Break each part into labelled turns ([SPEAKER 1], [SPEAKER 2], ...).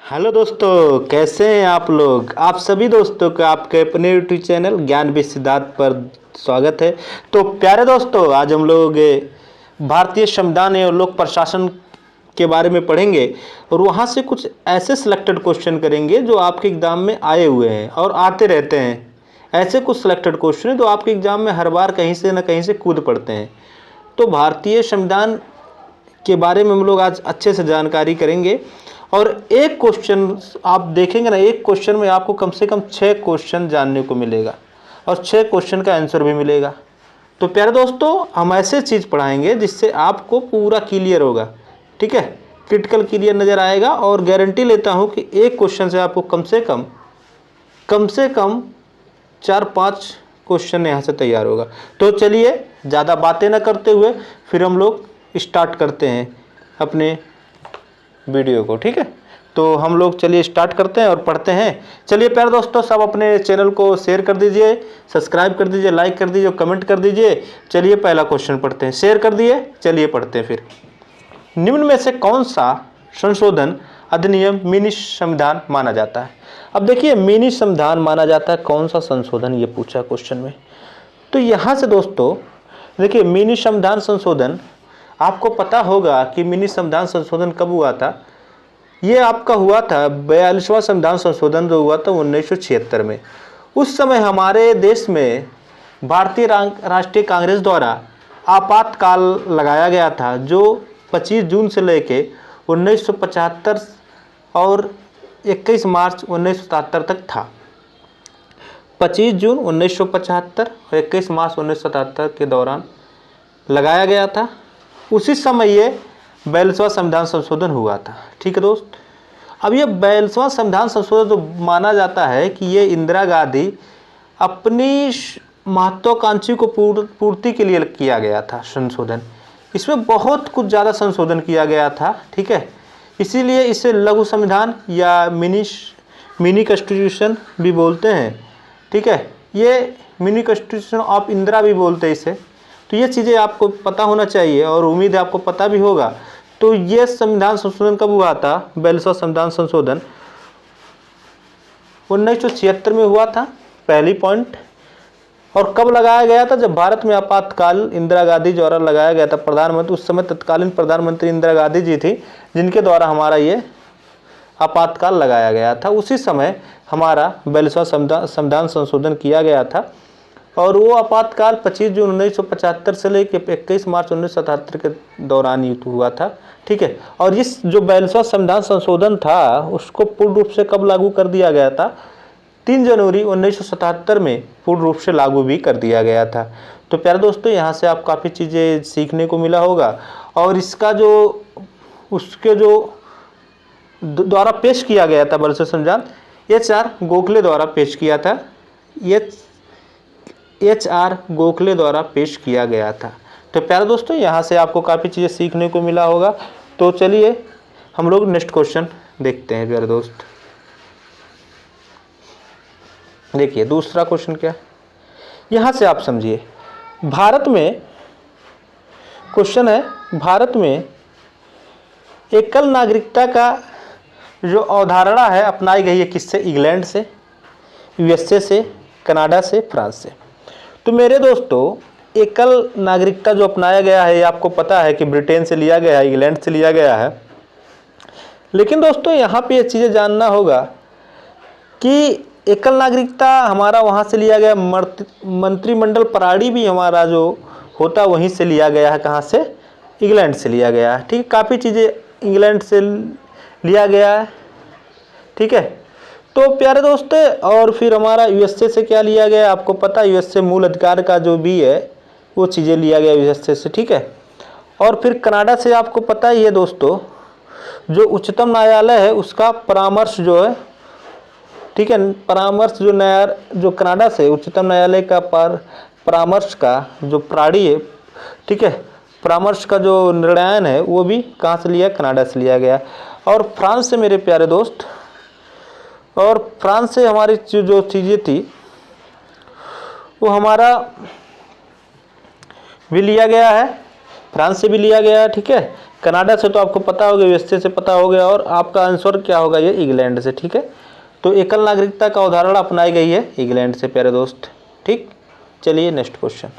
[SPEAKER 1] Hello दोस्तों, कैसे हैं आप लोग। आप सभी दोस्तों का आपके अपने यूट्यूब चैनल ज्ञान विद सिद्धार्थ पर स्वागत है। तो प्यारे दोस्तों, आज हम लोग भारतीय संविधान एवं लोक प्रशासन के बारे में पढ़ेंगे और वहाँ से कुछ ऐसे सिलेक्टेड क्वेश्चन करेंगे जो आपके एग्ज़ाम में आए हुए हैं और आते रहते हैं। ऐसे कुछ सिलेक्टेड क्वेश्चन हैं जो आपके एग्ज़ाम में हर बार कहीं से न कहीं से कूद पड़ते हैं। तो भारतीय संविधान के बारे में हम लोग आज अच्छे से जानकारी करेंगे और एक क्वेश्चन आप देखेंगे ना, एक क्वेश्चन में आपको कम से कम 6 क्वेश्चन जानने को मिलेगा और 6 क्वेश्चन का आंसर भी मिलेगा। तो प्यारे दोस्तों, हम ऐसे चीज़ पढ़ाएंगे जिससे आपको पूरा क्लियर होगा, ठीक है, क्रिटिकल क्लियर नज़र आएगा। और गारंटी लेता हूँ कि एक क्वेश्चन से आपको कम से कम 4-5 क्वेश्चन यहाँ से तैयार होगा। तो चलिए ज़्यादा बातें ना करते हुए फिर हम लोग स्टार्ट करते हैं अपने वीडियो को, ठीक है। तो हम लोग चलिए स्टार्ट करते हैं और पढ़ते हैं। चलिए प्यारे दोस्तों, सब अपने चैनल को शेयर कर दीजिए, सब्सक्राइब कर दीजिए, लाइक कर दीजिए, कमेंट कर दीजिए। चलिए पहला क्वेश्चन पढ़ते हैं। शेयर कर दिए, चलिए पढ़ते हैं फिर। निम्न में से कौन सा संशोधन अधिनियम मिनी संविधान माना जाता है। अब देखिए, मिनी संविधान माना जाता है कौन सा संशोधन, ये पूछा क्वेश्चन में। तो यहाँ से दोस्तों देखिए, मिनी संविधान संशोधन आपको पता होगा कि मिनी संविधान संशोधन कब हुआ था। ये आपका हुआ था 42वां संविधान संशोधन जो हुआ था 1976 में। उस समय हमारे देश में भारतीय राष्ट्रीय कांग्रेस द्वारा आपातकाल लगाया गया था, जो 25 जून से लेके 1975 और 21 मार्च 1977 तक था। 25 जून 1975 और 21 मार्च 1977 के दौरान लगाया गया था। उसी समय ये 42वां संविधान संशोधन हुआ था, ठीक है दोस्त। अब ये 42वां संविधान संशोधन जो माना जाता है कि ये इंदिरा गांधी अपनी महत्वाकांक्षी को पूर्ति के लिए किया गया था संशोधन। इसमें बहुत कुछ ज़्यादा संशोधन किया गया था, ठीक है। इसीलिए इसे लघु संविधान या मिनी कॉन्स्टिट्यूशन भी बोलते हैं, ठीक है। ये मिनी कॉन्स्टिट्यूशन ऑफ इंदिरा भी बोलते हैं इसे। तो ये चीज़ें आपको पता होना चाहिए और उम्मीद है आपको पता भी होगा। तो ये संविधान संशोधन कब हुआ था। 42वां संविधान संशोधन 1976 में हुआ था, पहली पॉइंट। और कब लगाया गया था, जब भारत में आपातकाल इंदिरा गांधी द्वारा लगाया गया था। प्रधानमंत्री उस समय तत्कालीन प्रधानमंत्री इंदिरा गांधी जी थी, जिनके द्वारा हमारा ये आपातकाल लगाया गया था। उसी समय हमारा 42वां संविधान संशोधन किया गया था। और वो आपातकाल 25 जून 1975 से लेकर 21 मार्च 1977 के दौरान ही हुआ था, ठीक है। और इस जो 42वां संविधान संशोधन था उसको पूर्ण रूप से कब लागू कर दिया गया था, 3 जनवरी 1977 में पूर्ण रूप से लागू भी कर दिया गया था। तो प्यारे दोस्तों, यहाँ से आप काफ़ी चीज़ें सीखने को मिला होगा। और इसका जो उसके जो द्वारा पेश किया गया था 42वां संविधान, HR गोखले द्वारा पेश किया था। HR गोखले द्वारा पेश किया गया था। तो प्यारे दोस्तों, यहाँ से आपको काफ़ी चीज़ें सीखने को मिला होगा। तो चलिए हम लोग नेक्स्ट क्वेश्चन देखते हैं प्यारे दोस्त। देखिए दूसरा क्वेश्चन क्या है, यहाँ से आप समझिए। भारत में क्वेश्चन है, भारत में एकल नागरिकता का जो अवधारणा है अपनाई गई है किससे, इंग्लैंड से, USA से, कनाडा से, फ्रांस से। तो मेरे दोस्तों, एकल नागरिकता जो अपनाया गया है, ये आपको पता है कि ब्रिटेन से लिया गया है, इंग्लैंड से लिया गया है। लेकिन दोस्तों यहाँ पे ये चीज़ें जानना होगा कि एकल नागरिकता हमारा वहाँ से लिया गया, मंत्रिमंडल प्रणाली भी हमारा जो होता वहीं से लिया गया है। कहाँ से, इंग्लैंड से लिया गया है, ठीक है। काफ़ी चीज़ें इंग्लैंड से लिया गया है, ठीक है। तो प्यारे दोस्तों, और फिर हमारा USA से क्या लिया गया, आपको पता है USA मूल अधिकार का जो भी है वो चीज़ें लिया गया USA से, ठीक है। और फिर कनाडा से आपको पता ही है दोस्तों, जो उच्चतम न्यायालय है उसका परामर्श जो है, ठीक है, परामर्श जो कनाडा से उच्चतम न्यायालय का परामर्श का जो प्रणाली है, ठीक है, परामर्श का जो निर्णयन है वो भी कहाँ से लिया, कनाडा से लिया गया। और फ्रांस से मेरे प्यारे दोस्त, और फ्रांस से हमारी जो चीज़ें थी वो हमारा भी लिया गया है, फ्रांस से भी लिया गया है, ठीक है। कनाडा से तो आपको पता होगा, यूएसए से पता हो गया, और आपका आंसर क्या होगा, ये इंग्लैंड से। ठीक है, तो एकल नागरिकता का अवधारणा अपनाई गई है इंग्लैंड से प्यारे दोस्त। ठीक, चलिए नेक्स्ट क्वेश्चन।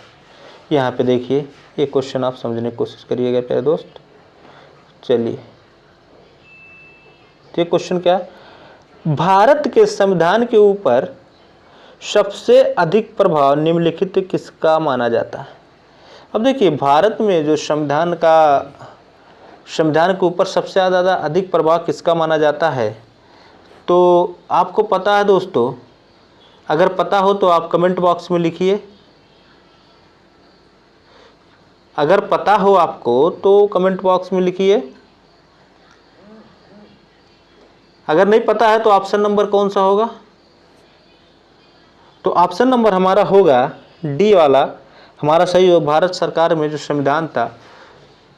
[SPEAKER 1] यहाँ पे देखिए, ये क्वेश्चन आप समझने की कोशिश करिएगा प्यारे दोस्त। चलिए, तो ये क्वेश्चन क्या है, भारत के संविधान के ऊपर सबसे अधिक प्रभाव निम्नलिखित किसका माना जाता है। अब देखिए, भारत में जो संविधान के ऊपर सबसे ज़्यादा अधिक प्रभाव किसका माना जाता है, तो आपको पता है दोस्तों, अगर पता हो तो आप कमेंट बॉक्स में लिखिए। अगर पता हो आपको तो कमेंट बॉक्स में लिखिए। अगर नहीं पता है तो ऑप्शन नंबर कौन सा होगा, तो ऑप्शन नंबर हमारा होगा डी वाला, हमारा सही हो। भारत सरकार में जो संविधान था,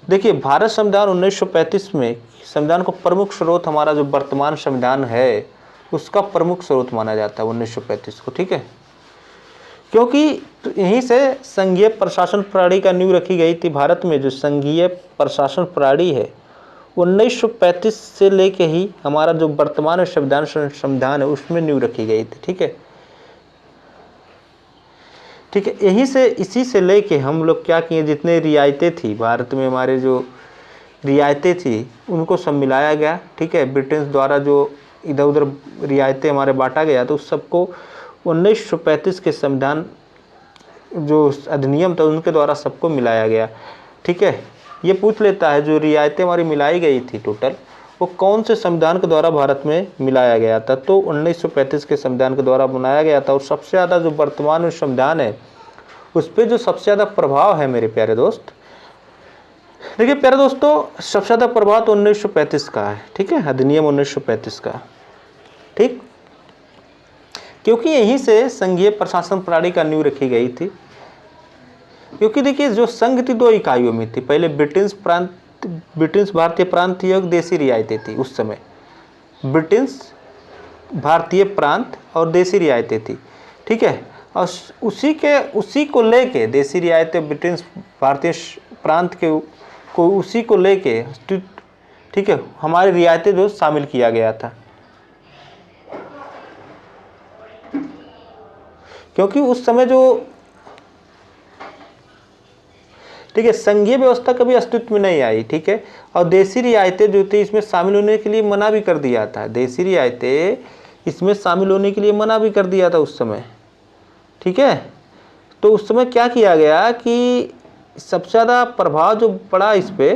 [SPEAKER 1] देखिए भारत संविधान 1935 में संविधान को प्रमुख स्रोत, हमारा जो वर्तमान संविधान है उसका प्रमुख स्रोत माना जाता है 1935 को। ठीक है, क्योंकि यहीं से संघीय प्रशासन प्रणाली का नींव रखी गई थी। भारत में जो संघीय प्रशासन प्रणाली है 1935 से लेके ही हमारा जो वर्तमान संविधान है उसमें नींव रखी गई थी। ठीक है, ठीक है, यहीं से, इसी से लेके हम लोग क्या किए, जितने रियायतें थी भारत में, हमारे जो रियायतें थी उनको सब मिलाया गया। ठीक है, ब्रिटेन द्वारा जो इधर उधर रियायतें हमारे बांटा गया, तो उस सबको 1935 के संविधान जो अधिनियम था उनके द्वारा सबको मिलाया गया। ठीक है, ये पूछ लेता है जो रियायतें हमारी मिलाई गई थी टोटल, वो कौन से संविधान के द्वारा भारत में मिलाया गया था, तो 1935 के संविधान के द्वारा बनाया गया था। और सबसे ज़्यादा जो वर्तमान में संविधान है उस पर जो सबसे ज़्यादा प्रभाव है मेरे प्यारे दोस्त, देखिए प्यारे दोस्तों, सबसे ज़्यादा प्रभाव तो 1935 का है। ठीक है, अधिनियम 1935 का। ठीक, क्योंकि यहीं से संघीय प्रशासन प्रणाली का नींव रखी गई थी। क्योंकि देखिए, जो संघ थी दो इकाइयों में थी, पहले ब्रिटिश भारतीय प्रांत योग देसी रियायतें थी। उस समय ब्रिटिश भारतीय प्रांत और देसी रियायतें थी। ठीक है, और उसी को लेके देसी रियायतें, ब्रिटिश भारतीय प्रांत उसी को लेके, ठीक है, हमारी रियायतें जो शामिल किया गया था। क्योंकि उस समय जो, ठीक है, संघीय व्यवस्था कभी अस्तित्व में नहीं आई। ठीक है, और देसी रियायतें जो थी इसमें शामिल होने के लिए मना भी कर दिया था। देसी रियायतें इसमें शामिल होने के लिए मना भी कर दिया था उस समय। ठीक है, तो उस समय क्या किया गया कि सबसे ज़्यादा प्रभाव जो पड़ा इस पे,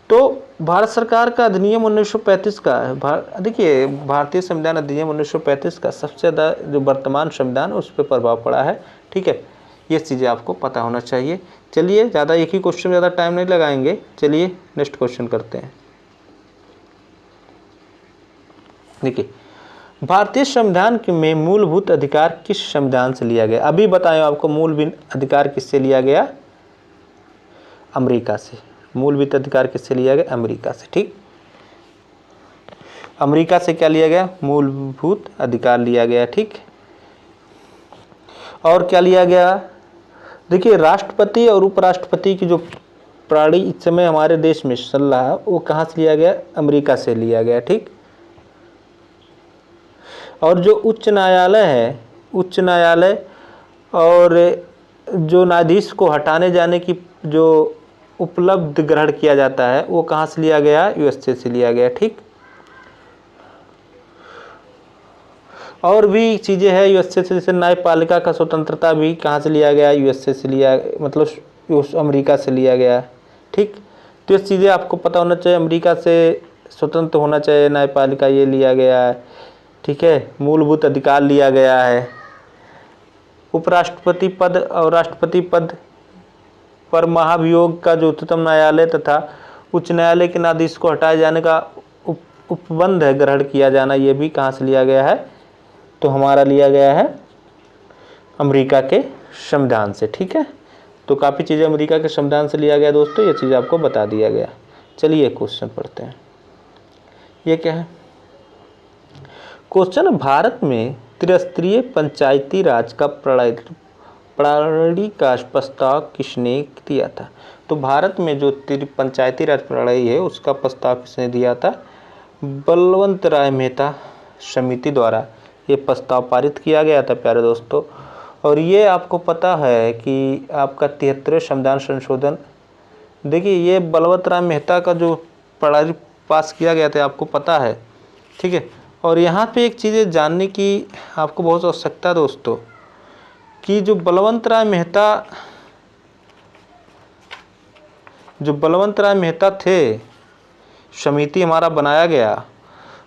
[SPEAKER 1] तो भारत सरकार का अधिनियम 1935 का है। देखिए, भारतीय संविधान अधिनियम 1935 का सबसे ज़्यादा जो वर्तमान संविधान उस पर प्रभाव पड़ा है। ठीक है, ये चीज़ें आपको पता होना चाहिए। चलिए, ज़्यादा एक ही क्वेश्चन में ज़्यादा टाइम नहीं लगाएंगे। चलिए नेक्स्ट क्वेश्चन करते हैं। देखिए, भारतीय संविधान में मूलभूत अधिकार किस संविधान से लिया गया, अभी बताएं आपको मूलभूत अधिकार किससे लिया गया, अमेरिका से। मूलभूत अधिकार किससे लिया गया, अमेरिका से। ठीक, अमेरिका से क्या लिया गया, मूलभूत अधिकार लिया गया। ठीक, और क्या लिया गया, देखिए राष्ट्रपति और उपराष्ट्रपति की जो प्रणाली इस समय हमारे देश में चल रहा है वो कहाँ से लिया गया, अमेरिका से लिया गया। ठीक, और जो उच्च न्यायालय है, उच्च न्यायालय और जो न्यायाधीश को हटाने जाने की जो उपलब्ध ग्रहण किया जाता है वो कहाँ से लिया गया, यूएसए से लिया गया। ठीक, और भी चीज़ें हैं यूएसए से, जैसे न्यायपालिका का स्वतंत्रता भी कहाँ से लिया गया, यूएसए से लिया, मतलब अमेरिका से लिया गया। ठीक, तो ये चीज़ें आपको पता होना चाहिए। अमेरिका से स्वतंत्र होना चाहिए न्यायपालिका, ये लिया गया है। ठीक है, मूलभूत अधिकार लिया गया है। उपराष्ट्रपति पद और राष्ट्रपति पद पर महाभियोग का जो उच्चतम न्यायालय तथा उच्च न्यायालय के न्यायाधीश को हटाए जाने का उपबंध है ग्रहण किया जाना, ये भी कहाँ से लिया गया है, तो हमारा लिया गया है अमेरिका के संविधान से। ठीक है, तो काफ़ी चीज़ें अमेरिका के संविधान से लिया गया दोस्तों, ये चीज़ आपको बता दिया गया। चलिए क्वेश्चन पढ़ते हैं। ये क्या है क्वेश्चन, भारत में त्रिस्तरीय पंचायती राज का प्रणाली का प्रस्ताव किसने दिया था? तो भारत में जो पंचायती राज प्रणाली है उसका प्रस्ताव किसने दिया था? बलवंत राय मेहता समिति द्वारा ये प्रस्ताव पारित किया गया था प्यारे दोस्तों। और ये आपको पता है कि आपका 73वें संविधान संशोधन, देखिए ये बलवंत राय मेहता का जो प्रणाली पास किया गया था आपको पता है, ठीक है। और यहाँ पे एक चीज़ें जानने की आपको बहुत आवश्यकता है दोस्तों कि जो बलवंत राय मेहता थे, समिति हमारा बनाया गया,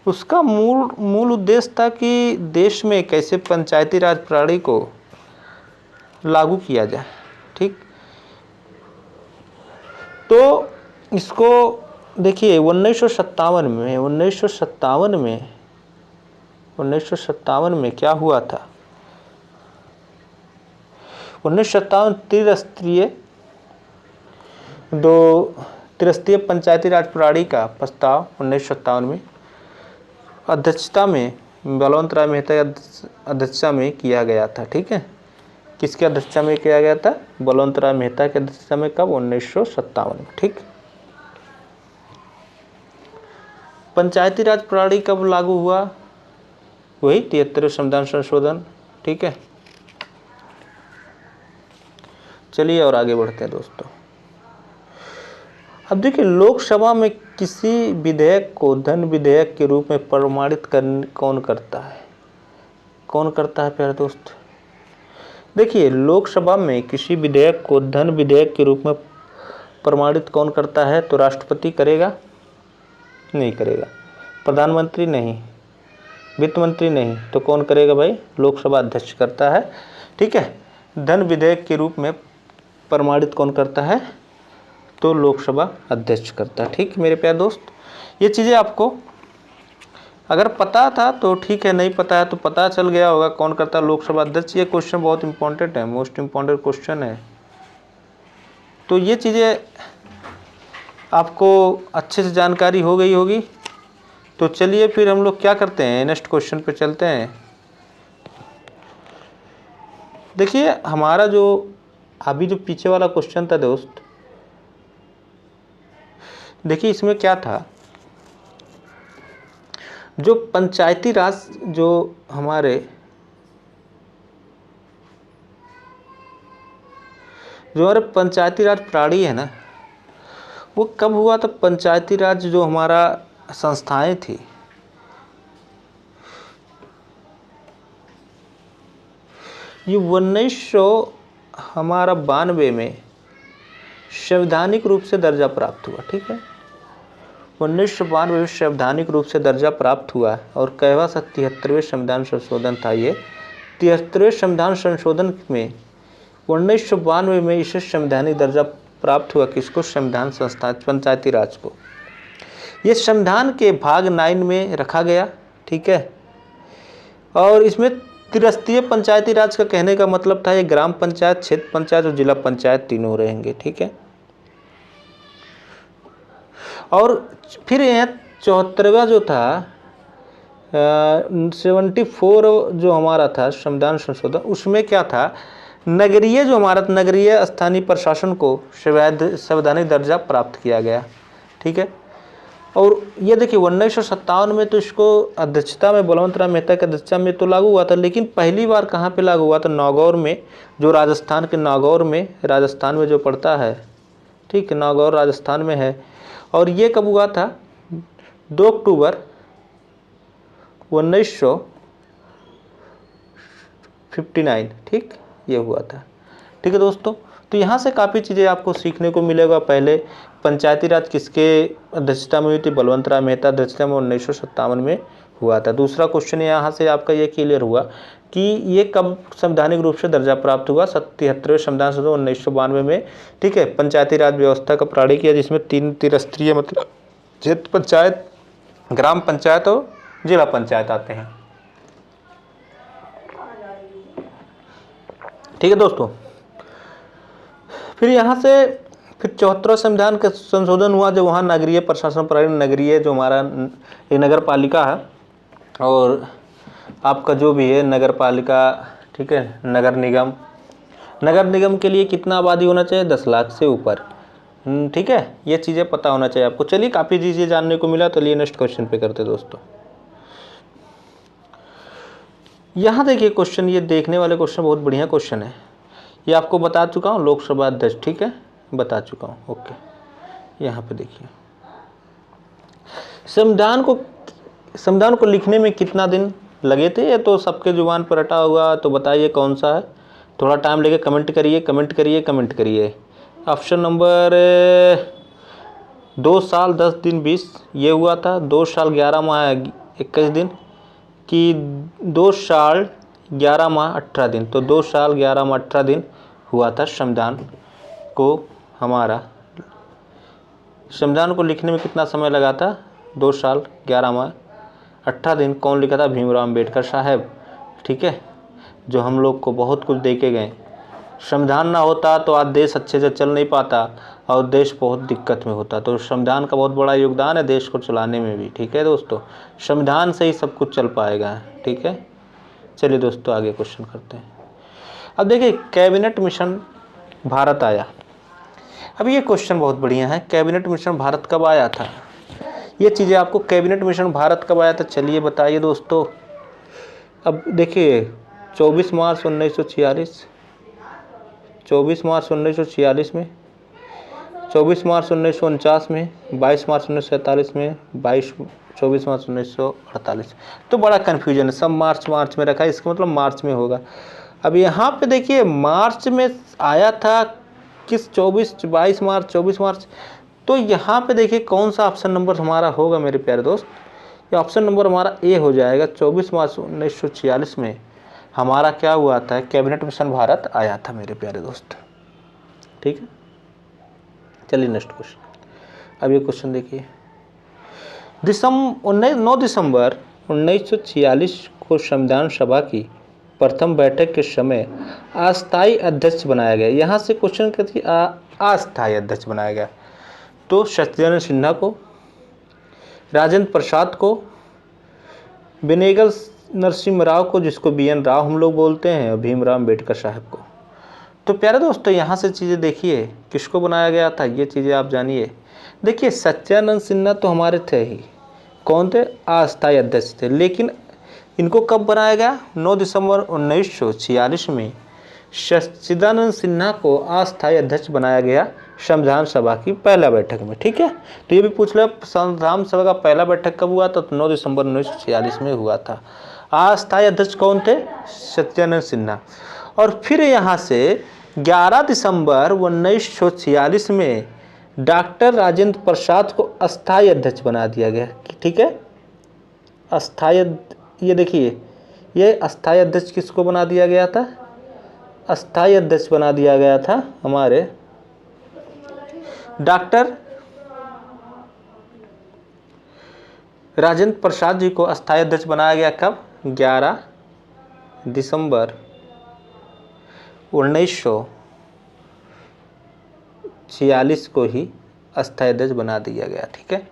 [SPEAKER 1] उसका मूल उद्देश्य था कि देश में कैसे पंचायती राज प्रणाली को लागू किया जाए, ठीक। तो इसको देखिए 1957 में क्या हुआ था? 1957 त्रिस्तरीय पंचायती राज प्रणाली का प्रस्ताव 1957 में अध्यक्षता में बलवंत राय मेहता की अध्यक्षता में किया गया था, ठीक है। किसकी अध्यक्षता में किया गया था? बलवंत राय मेहता की अध्यक्षता में। कब? 1957 में, ठीक। पंचायती राज प्रणाली कब लागू हुआ? वही 73वें संविधान संशोधन, ठीक है। चलिए और आगे बढ़ते हैं दोस्तों। अब देखिए लोकसभा में किसी विधेयक को धन विधेयक के रूप में प्रमाणित कौन करता है? कौन करता है प्यारे दोस्त? देखिए लोकसभा में किसी विधेयक को धन विधेयक के रूप में प्रमाणित कौन करता है? तो राष्ट्रपति करेगा? नहीं करेगा। प्रधानमंत्री नहीं, वित्त मंत्री नहीं, तो कौन करेगा भाई? लोकसभा अध्यक्ष करता है, ठीक है। धन विधेयक के रूप में प्रमाणित कौन करता है? तो लोकसभा अध्यक्ष करता है, ठीक मेरे प्यारे दोस्त। ये चीज़ें आपको अगर पता था तो ठीक है, नहीं पता है तो पता चल गया होगा कौन करता है? लोकसभा अध्यक्ष। ये क्वेश्चन बहुत इंपॉर्टेंट है, मोस्ट इंपॉर्टेंट क्वेश्चन है। तो ये चीज़ें आपको अच्छे से जानकारी हो गई होगी। तो चलिए फिर हम लोग क्या करते हैं, नेक्स्ट क्वेश्चन पे चलते हैं। देखिए हमारा जो अभी जो पीछे वाला क्वेश्चन था दोस्त, देखिए इसमें क्या था, जो पंचायती राज जो हमारे पंचायती राज प्रणाली है ना, वो कब हुआ था? पंचायती राज जो हमारा संस्थाएं थी, ये 1992 में संवैधानिक रूप से दर्जा प्राप्त हुआ, ठीक है। 1992 में संवैधानिक रूप से दर्जा प्राप्त हुआ और कहवा सा 73वें संविधान संशोधन था। ये 73वें संविधान संशोधन में 1992 में इसे संवैधानिक दर्जा प्राप्त हुआ। किसको? संविधान संस्था पंचायती राज को। ये संविधान के भाग 9 में रखा गया, ठीक है। और इसमें त्रिस्तरीय पंचायती राज का कहने का मतलब था ये ग्राम पंचायत, क्षेत्र पंचायत और जिला पंचायत तीनों रहेंगे, ठीक है। और फिर यह 74वां जो था 74 जो हमारा था संविधान संशोधन, उसमें क्या था, नगरीय जो हमारा नगरीय स्थानीय प्रशासन को संवैधानिक दर्जा प्राप्त किया गया, ठीक है। और ये देखिए 1957 में तो इसको अध्यक्षता में बलवंत राय मेहता की अध्यक्षता में तो लागू हुआ था, लेकिन पहली बार कहाँ पे लागू हुआ था? नागौर में, जो राजस्थान के नागौर में, राजस्थान में जो पड़ता है, ठीक है, नागौर राजस्थान में है। और ये कब हुआ था? 2 अक्टूबर 1959, ठीक, ये हुआ था, ठीक है दोस्तों। तो यहाँ से काफ़ी चीज़ें आपको सीखने को मिलेगा। पहले पंचायती राज किसके अध्यक्षता में हुई थी? बलवंत राय मेहता अध्यक्षता में 1957 में हुआ था। दूसरा क्वेश्चन यहाँ से आपका ये क्लियर हुआ कि ये कब संवैधानिक रूप से दर्जा प्राप्त हुआ? 73वें संविधान संशोधन 1992 में, ठीक है। पंचायती राज व्यवस्था का प्रणाली किया जिसमें 3 त्रिस्तरीय मतलब क्षेत्र पंचायत, ग्राम पंचायत और जिला पंचायत आते हैं, ठीक है दोस्तों। फिर यहाँ से फिर 74वां संविधान का संशोधन हुआ जब वहाँ नगरीय प्रशासन प्रणाली, नगरीय जो हमारा एक नगर पालिका है और आपका जो भी है नगर पालिका, ठीक है, नगर निगम, नगर निगम के लिए कितना आबादी होना चाहिए? 10 लाख से ऊपर। ठीक है, ये चीज़ें पता होना चाहिए आपको। चलिए काफ़ी चीज़ें जानने को मिला, तो लिए नेक्स्ट क्वेश्चन पे करते दोस्तों। यहाँ देखिए क्वेश्चन, ये देखने वाले क्वेश्चन बहुत बढ़िया क्वेश्चन है। ये आपको बता चुका हूँ, लोकसभा अध्यक्ष, ठीक है, बता चुका हूँ। ओके, यहाँ पे देखिए, संविधान को लिखने में कितना दिन लगे थे? ये तो सबके जुबान पर रटा हुआ, तो बताइए कौन सा है। थोड़ा टाइम लेके कमेंट करिए, कमेंट करिए, कमेंट करिए। ऑप्शन नंबर 2 साल 10 दिन 20 ये हुआ था, 2 साल 11 माह 21 दिन, कि 2 साल 11 माह 18 दिन। तो 2 साल 11 माह 18 दिन हुआ था संविधान को लिखने में कितना समय लगा था? 2 साल 11 माह 18 दिन। कौन लिखा था? भीमराव अम्बेडकर साहब, ठीक है, जो हम लोग को बहुत कुछ दे के गए। संविधान ना होता तो आज देश अच्छे से चल नहीं पाता और देश बहुत दिक्कत में होता। तो संविधान का बहुत बड़ा योगदान है देश को चलाने में भी, ठीक है दोस्तों। संविधान से ही सब कुछ चल पाएगा, ठीक है। चलिए दोस्तों आगे क्वेश्चन करते हैं। अब देखिए, कैबिनेट मिशन भारत आया। अब ये क्वेश्चन बहुत बढ़िया है, कैबिनेट मिशन भारत कब आया था? ये चीज़ें आपको, कैबिनेट मिशन भारत कब आया था, चलिए बताइए दोस्तों। अब देखिए, 24 मार्च 1946, 24 मार्च 1946 में, 24 मार्च 1949 में, 22 मार्च 1947 में, 24 मार्च 1948। तो बड़ा कन्फ्यूजन है, सब मार्च में रखा है, इसका मतलब मार्च में होगा। अब यहाँ पे देखिए, मार्च में आया था किस, 22 मार्च, 24 मार्च। तो यहाँ पे देखिए कौन सा ऑप्शन नंबर हमारा होगा मेरे प्यारे दोस्त? ये ऑप्शन नंबर हमारा ए हो जाएगा। 24 मार्च 1946 में हमारा क्या हुआ था? कैबिनेट मिशन भारत आया था मेरे प्यारे दोस्त, ठीक है। चलिए नेक्स्ट क्वेश्चन। अब ये क्वेश्चन देखिए, 9 दिसंबर 1946 को संविधान सभा की प्रथम बैठक के समय अस्थायी अध्यक्ष बनाया गया। यहाँ से क्वेश्चन कहती है अस्थायी अध्यक्ष बनाया गया। तो सत्येंद्र सिन्हा को, राजेंद्र प्रसाद को, बेनेगल नरसिम्हा राव को, जिसको BN राव हम लोग बोलते हैं, और भीमराव अम्बेडकर साहब को। तो प्यारे दोस्तों यहाँ से चीज़ें देखिए, किसको बनाया गया था, ये चीज़ें आप जानिए। देखिए, सत्यानंद सिन्हा तो हमारे थे ही, कौन थे? अस्थायी अध्यक्ष थे। लेकिन इनको कब बनाया गया? 9 दिसंबर 1946 में सच्चिदानंद सिन्हा को अस्थायी अध्यक्ष बनाया गया संविधान सभा की पहला बैठक में, ठीक है। तो ये भी पूछ लिया, संविधान सभा का पहला बैठक कब हुआ था? तो 9 दिसंबर 1946 में हुआ था। अस्थायी अध्यक्ष कौन थे? सत्यानंद सिन्हा। और फिर यहाँ से 11 दिसंबर 1946 में डॉक्टर राजेंद्र प्रसाद को अस्थायी अध्यक्ष बना दिया गया, ठीक है। अस्थायी, ये देखिए, ये अस्थायी अध्यक्ष किसको बना दिया गया था? अस्थायी अध्यक्ष बना दिया गया था हमारे डॉक्टर राजेंद्र प्रसाद जी को अस्थायी अध्यक्ष बनाया गया। कब? 11 दिसंबर 1946 को ही अस्थायी अध्यक्ष बना दिया गया, ठीक है।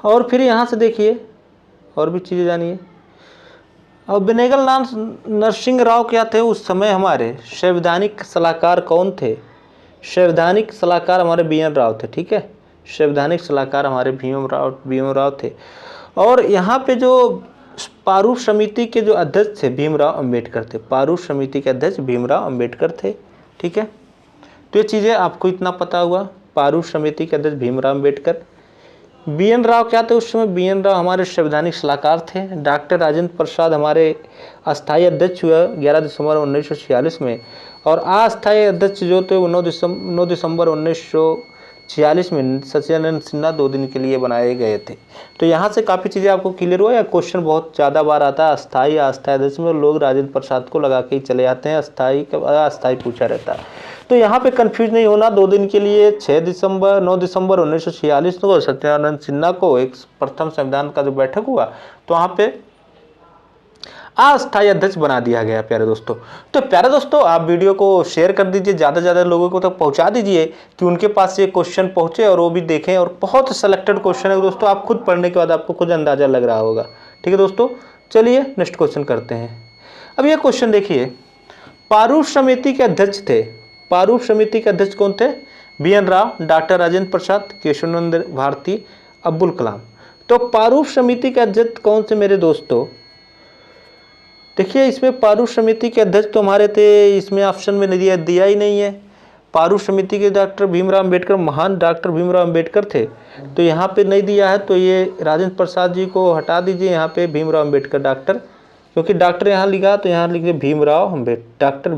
[SPEAKER 1] और फिर यहाँ से देखिए और भी चीज़ें जानिए। और बेनेगल नरसिम्हा राव क्या थे उस समय? हमारे संवैधानिक सलाहकार कौन थे? संवैधानिक सलाहकार हमारे BN राव थे, ठीक है। संवैधानिक सलाहकार हमारे भीम राव थे। और यहाँ पे जो प्रारूप समिति के जो अध्यक्ष थे भीमराव अम्बेडकर थे। प्रारूप समिति के अध्यक्ष भीमराव अम्बेडकर थे, ठीक है। तो ये चीज़ें आपको इतना पता हुआ। प्रारूप समिति के अध्यक्ष भीमराव अम्बेडकर। BN राव क्या थे उस समय? BN राव हमारे संवैधानिक सलाहकार थे। डॉक्टर राजेंद्र प्रसाद हमारे अस्थायी अध्यक्ष हुए 11 दिसंबर 1946 में। और अस्थायी अध्यक्ष जो थे वो 9 दिसंबर 1946 में सत्यानंद सिन्हा 2 दिन के लिए बनाए गए थे। तो यहाँ से काफ़ी चीज़ें आपको क्लियर हुआ। या क्वेश्चन बहुत ज़्यादा बार आता है अस्थायी अध्यक्ष में, लोग राजेंद्र प्रसाद को लगा के ही चले जाते हैं, अस्थायी पूछा रहता है। तो यहाँ पे कंफ्यूज नहीं होना। 2 दिन के लिए 9 दिसंबर 1946 को सत्यानंद सिन्हा को एक प्रथम संविधान का जो बैठक हुआ तो वहाँ पे अस्थायी अध्यक्ष बना दिया गया प्यारे दोस्तों। तो प्यारे दोस्तों आप वीडियो को शेयर कर दीजिए, ज़्यादा से ज़्यादा लोगों को तक पहुंचा दीजिए कि उनके पास ये क्वेश्चन पहुंचे और वो भी देखें। और बहुत सेलेक्टेड क्वेश्चन है दोस्तों, आप खुद पढ़ने के बाद आपको खुद अंदाज़ा लग रहा होगा, ठीक है दोस्तों। चलिए नेक्स्ट क्वेश्चन करते हैं। अब ये क्वेश्चन देखिए, प्रारूप समिति के अध्यक्ष थे, प्रारूप समिति के अध्यक्ष कौन थे? BN Rao, doctor Rajendra Prasad, Keshavananda Bharti, Abdul Kalam. तो प्रारूप समिति के अध्यक्ष कौन से मेरे दोस्तों? देखिए इसमें प्रारूप समिति के अध्यक्ष तो हमारे थे, इसमें ऑप्शन में दिया ही नहीं है। प्रारूप समिति के डॉक्टर भीमराव अंबेडकर, महान डॉक्टर भीमराव अंबेडकर थे, तो यहाँ पे नहीं दिया है, तो ये राजेंद्र प्रसाद जी को हटा दीजिए, यहाँ पे भीमराव अंबेडकर डॉक्टर, क्योंकि डॉक्टर यहाँ लिखा तो यहाँ लिखिए भीमराव अंबेडकर, डॉक्टर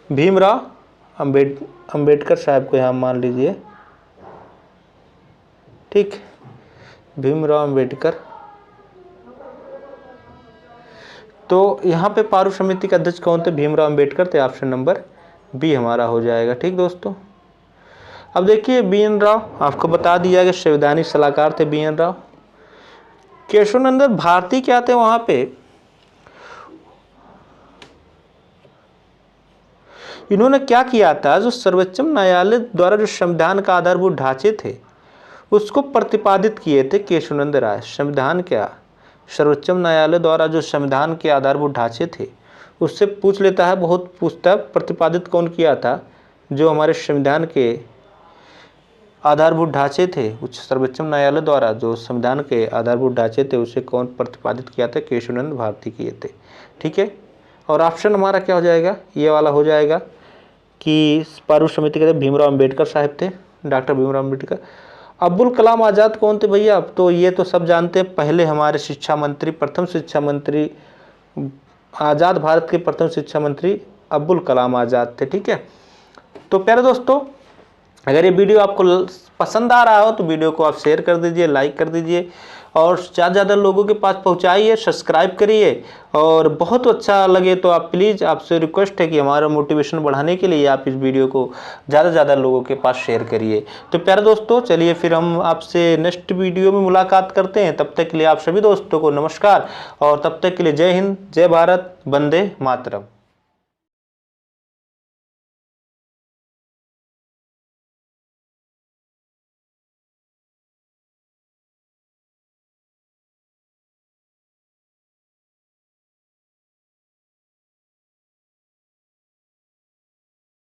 [SPEAKER 1] भीमराव अंबेडकर साहब को यहाँ मान लीजिए, ठीक, भीमराव अंबेडकर। तो यहाँ पे प्रारूप समिति के अध्यक्ष कौन थे? भीमराव अंबेडकर थे, ऑप्शन नंबर बी हमारा हो जाएगा। ठीक दोस्तों, अब देखिए BN राव, आपको बता दिया कि संवैधानिक सलाहकार थे BN राव। केशवानंद भारती क्या थे वहां पे? इन्होंने क्या किया था, जो सर्वोच्च न्यायालय द्वारा जो संविधान का आधारभूत ढांचे थे उसको प्रतिपादित किए थे केशवानंद राय। संविधान क्या, सर्वोच्च न्यायालय द्वारा जो संविधान के आधारभूत ढांचे थे उससे पूछ लेता है, बहुत पूछता है, प्रतिपादित कौन किया था? जो हमारे संविधान के आधारभूत ढांचे थे, उच्च सर्वोच्च न्यायालय द्वारा जो संविधान के आधारभूत ढांचे थे उसे कौन प्रतिपादित किया था? केशवानंद भारती किए थे। ठीक है, और ऑप्शन हमारा क्या हो जाएगा? ये वाला हो जाएगा कि प्रारूप समिति के भीमराव अंबेडकर साहब थे, डॉक्टर भीमराव अंबेडकर। अब्दुल कलाम आज़ाद कौन थे भैया? अब तो ये तो सब जानते हैं, पहले हमारे शिक्षा मंत्री, प्रथम शिक्षा मंत्री, आज़ाद भारत के प्रथम शिक्षा मंत्री अब्दुल कलाम आज़ाद थे। ठीक है, तो प्यारे दोस्तों, अगर ये वीडियो आपको पसंद आ रहा हो तो वीडियो को आप शेयर कर दीजिए, लाइक कर दीजिए और ज़्यादा से ज़्यादा लोगों के पास पहुंचाइए, सब्सक्राइब करिए। और बहुत अच्छा लगे तो आप प्लीज़, आपसे रिक्वेस्ट है कि हमारा मोटिवेशन बढ़ाने के लिए आप इस वीडियो को ज़्यादा से ज़्यादा लोगों के पास शेयर करिए। तो प्यारे दोस्तों, चलिए फिर हम आपसे नेक्स्ट वीडियो में मुलाकात करते हैं। तब तक के लिए आप सभी दोस्तों को नमस्कार, और तब तक के लिए जय हिंद, जय भारत, वंदे मातरम।